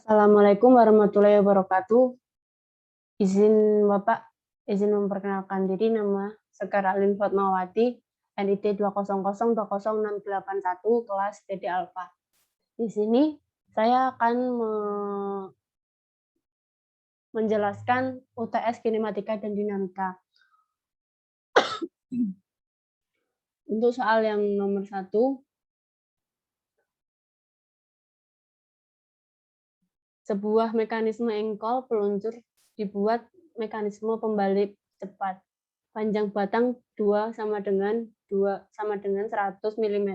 Assalamualaikum warahmatullahi wabarakatuh. Izin memperkenalkan diri, nama Sekar Alin Fatmawati, NIT 2002061, kelas DD Alfa. Di sini saya akan menjelaskan UTS kinematika dan dinamika. Untuk soal yang nomor 1, sebuah mekanisme engkol peluncur dibuat mekanisme pembalik cepat. Panjang batang 2 sama dengan 100 mm,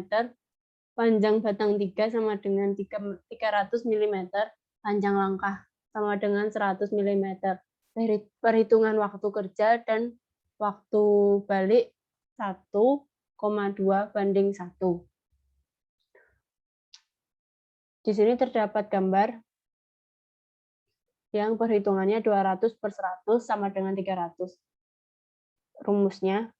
panjang batang 3 sama dengan 300 mm, panjang langkah sama dengan 100 mm. Perhitungan waktu kerja dan waktu balik 1,2:1. Di sini terdapat gambar yang perhitungannya 200/100 sama dengan 300. Rumusnya,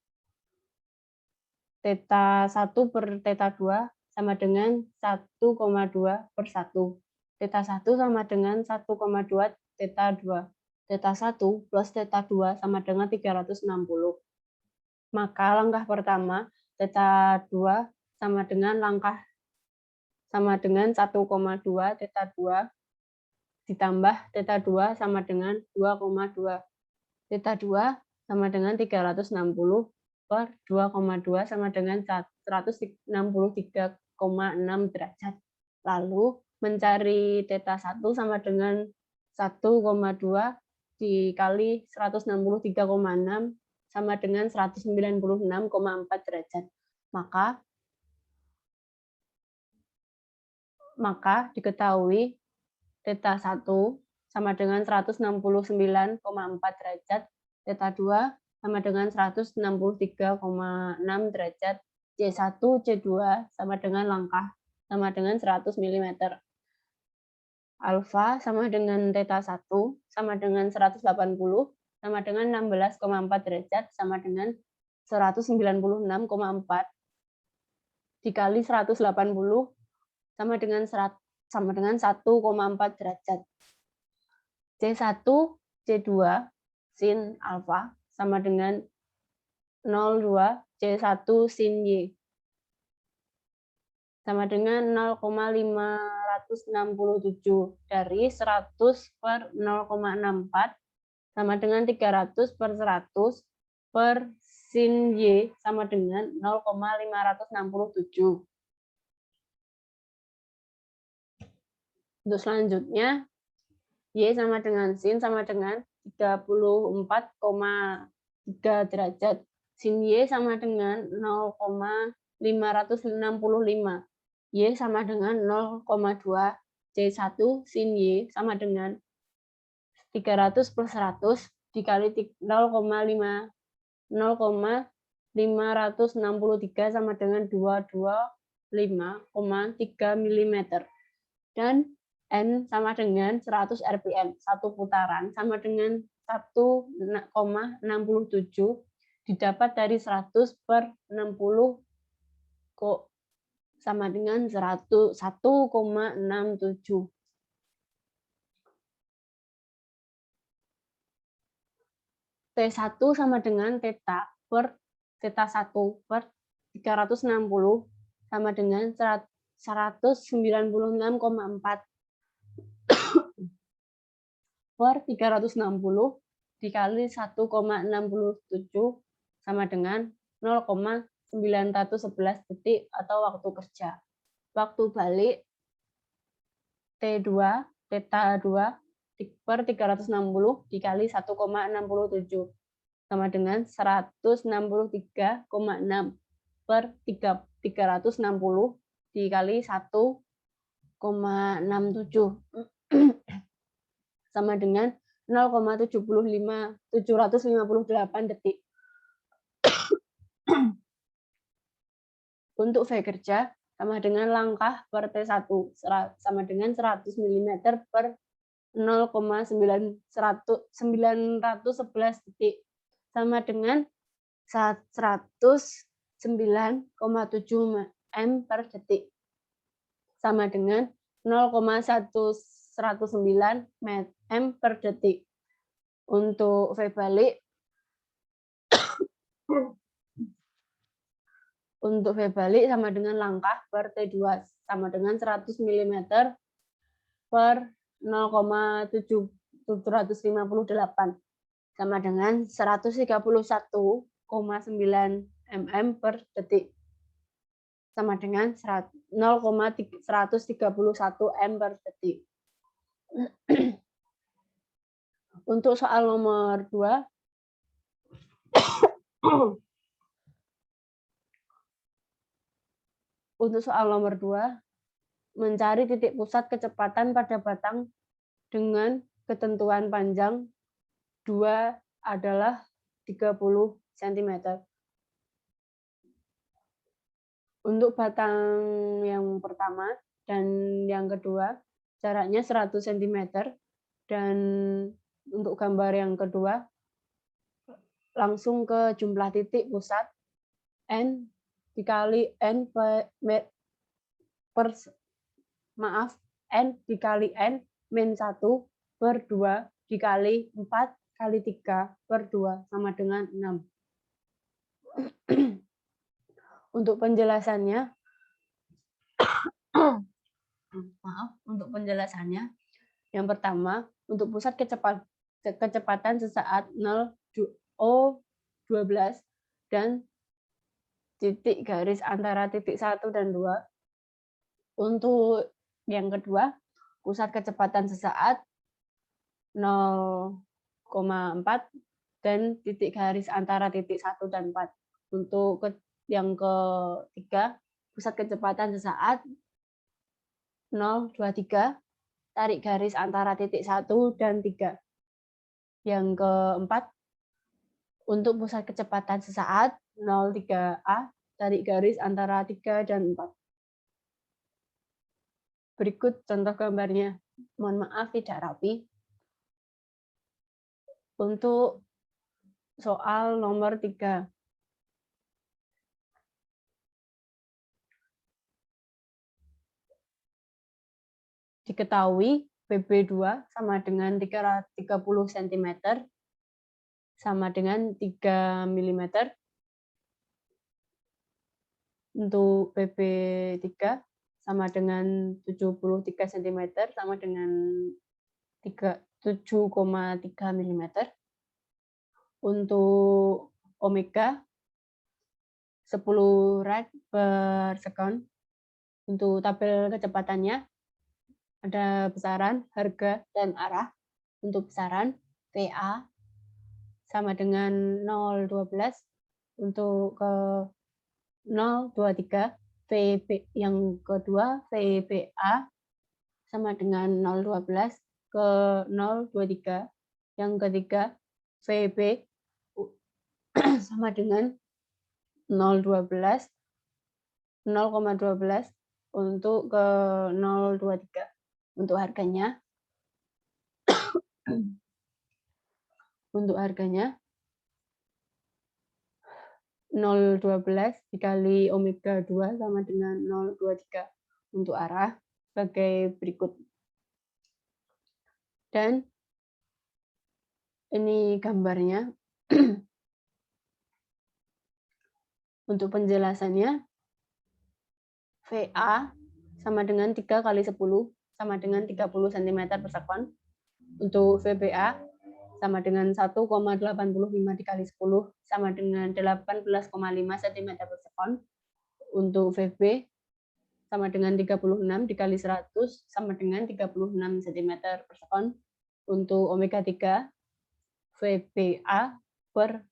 θ1 per θ2 sama dengan 1,2/1. θ1 sama dengan 1,2 θ2. θ1 plus θ2 sama dengan 360. Maka langkah pertama, θ2 sama dengan 1,2 θ2 ditambah θ2 sama dengan 2,2. θ2 sama dengan 360 per 2,2 sama dengan 163,6 derajat. Lalu mencari θ1 sama dengan 1,2 dikali 163,6 sama dengan 196,4 derajat. Maka diketahui θ1 sama dengan 169,4 derajat, θ2 sama dengan 163,6 derajat, C1, C2 sama dengan langkah sama dengan 100 mm. Alfa sama dengan θ1 sama dengan 180 sama dengan 16,4 derajat sama dengan 196,4 dikali 180 sama dengan 1,4 derajat. C1, C2 sin alfa sama dengan 0,2 C1 sin Y sama dengan 0,567 dari 100 per 0,64 sama dengan 300/100 per sin Y sama dengan 0,567. Untuk selanjutnya, Y sama dengan sin sama dengan 34,3 derajat. Sin Y sama dengan 0,565. Y sama dengan 0,2. C1 sin Y sama dengan 300/100 dikali 0,563 sama dengan 225,3 mm. Dan N sama dengan 100 rpm. Satu putaran sama dengan 1,67 didapat dari 100 per 60 sama dengan 1,67. T1 sama dengan θ per θ1 per 360 sama dengan 196,4 per 360 dikali 1,67 sama dengan 0,911 detik atau waktu kerja. Waktu balik T2 per 360 dikali 1,67 sama dengan 163,6 per 360 dikali 1,67 sama dengan 0,758 detik. Untuk V kerja sama dengan langkah per T1 sama dengan 100 mm per 0,911 detik sama dengan 109,7 m per detik sama dengan 0,1 109 m per detik. Untuk V balik sama dengan langkah per T2 sama dengan 100 mm per 0,758 sama dengan 131,9 mm per detik sama dengan 0,131 m per detik. Untuk soal nomor 2, mencari titik pusat kecepatan pada batang dengan ketentuan panjang 2 adalah 30 cm. Untuk batang yang pertama dan yang kedua, jaraknya 100 cm. Dan untuk gambar yang kedua, langsung ke jumlah titik pusat N dikali N dikali N min 1 per 2 dikali 4 kali 3 per 2 sama dengan 6. Untuk penjelasannya, yang pertama, untuk pusat kecepatan sesaat 0O12 dan titik garis antara titik 1 dan 2. Untuk yang kedua, pusat kecepatan sesaat 0,4 dan titik garis antara titik 1 dan 4. Untuk yang ketiga, pusat kecepatan sesaat 0,23, tarik garis antara titik 1 dan 3. Yang keempat, untuk pusat kecepatan sesaat 0,3A, tarik garis antara 3 dan 4. Berikut contoh gambarnya. Mohon maaf tidak rapi. Untuk soal nomor 3. Diketahui BB2 sama dengan 30 cm sama dengan 3 mm. Untuk BB3 sama dengan 73 cm sama dengan 7,3 mm. Untuk omega 10 rad per second. Untuk tabel kecepatannya ada besaran, harga, dan arah. Untuk besaran, VA sama dengan 0,12. Untuk ke 0,23, VB yang kedua, VBA sama dengan 0,12 ke 0,23. Yang ketiga, VB sama dengan 0,12 untuk ke 0,23. Untuk harganya 0,12 dikali omega 2 sama dengan 0,23. Untuk arah sebagai berikut. Dan ini gambarnya. Untuk penjelasannya, VA sama dengan 3 kali 10 sama dengan 30 cm per sekon. Untuk VBA sama dengan 1,85 dikali 10 sama dengan 18,5 cm per sekon. Untuk VB sama dengan 36 dikali 100 sama dengan 36 cm per sekon. Untuk omega 3, VBA per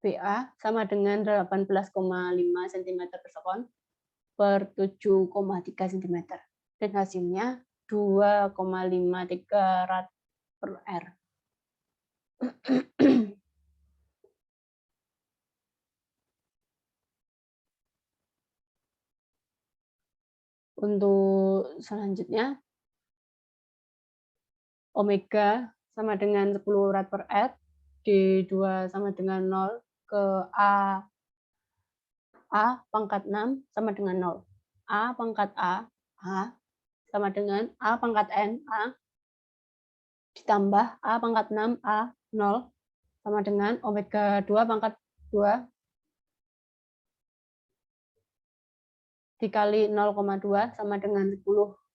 BA sama dengan 18,5 cm per sekon per 7,3 cm. Dan hasilnya 2,53 rad per R. Untuk selanjutnya, omega sama dengan 10 rad per R, D2 sama dengan 0 ke A pangkat 6 sama dengan 0. A pangkat A sama dengan A pangkat N A ditambah A pangkat 6 A 0 sama dengan omega 2 pangkat 2 dikali 0,2 sama dengan 10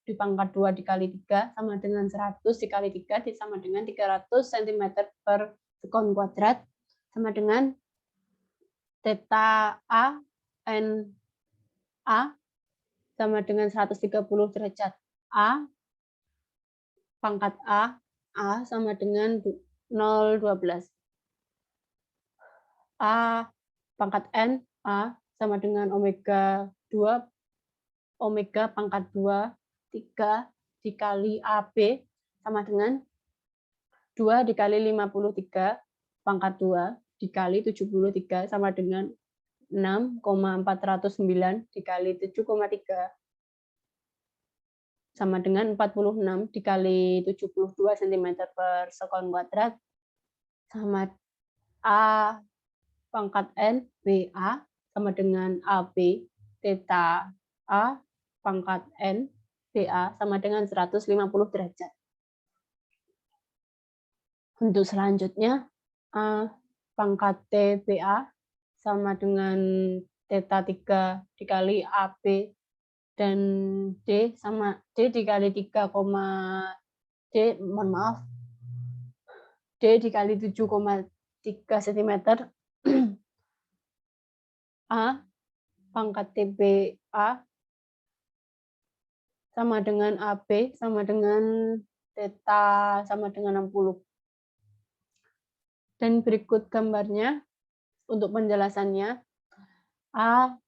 di pangkat 2 dikali 3 sama dengan 100 dikali 3 sama dengan 300 cm per sekon kuadrat sama dengan theta A N A sama dengan 130 derajat A pangkat A sama dengan 0,12. A pangkat N A sama dengan omega 2 omega pangkat 2 3 dikali AB sama dengan 2 dikali 53 pangkat 2 dikali 73 sama dengan 6,409 dikali 7,3 sama dengan 46 dikali 72 cm per sekon kuadrat sama A pangkat N BA sama dengan AB theta A pangkat N BA sama dengan 150 derajat. Untuk selanjutnya A pangkat T BA sama dengan theta 3 dikali AB dan D sama D dikali 3, D mohon maaf D dikali 7,3 cm A pangkat TBA sama dengan AB sama dengan theta sama dengan 60. Dan berikut gambarnya untuk penjelasannya. A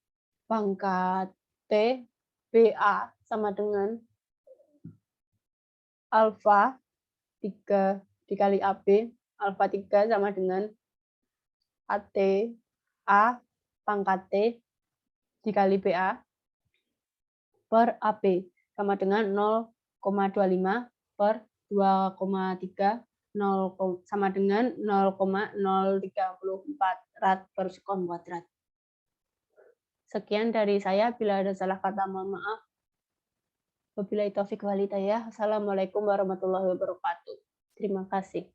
pangkat T BA sama dengan alfa 3 dikali AB, alfa 3 sama dengan AT A pangkat T dikali BA per AB sama dengan 0,25 per 2,3 sama dengan 0,034 rad per sekon kuadrat. Sekian dari saya, bila ada salah kata mohon maaf. Wabillahi taufik wal hidayah. Assalamualaikum warahmatullahi wabarakatuh. Terima kasih.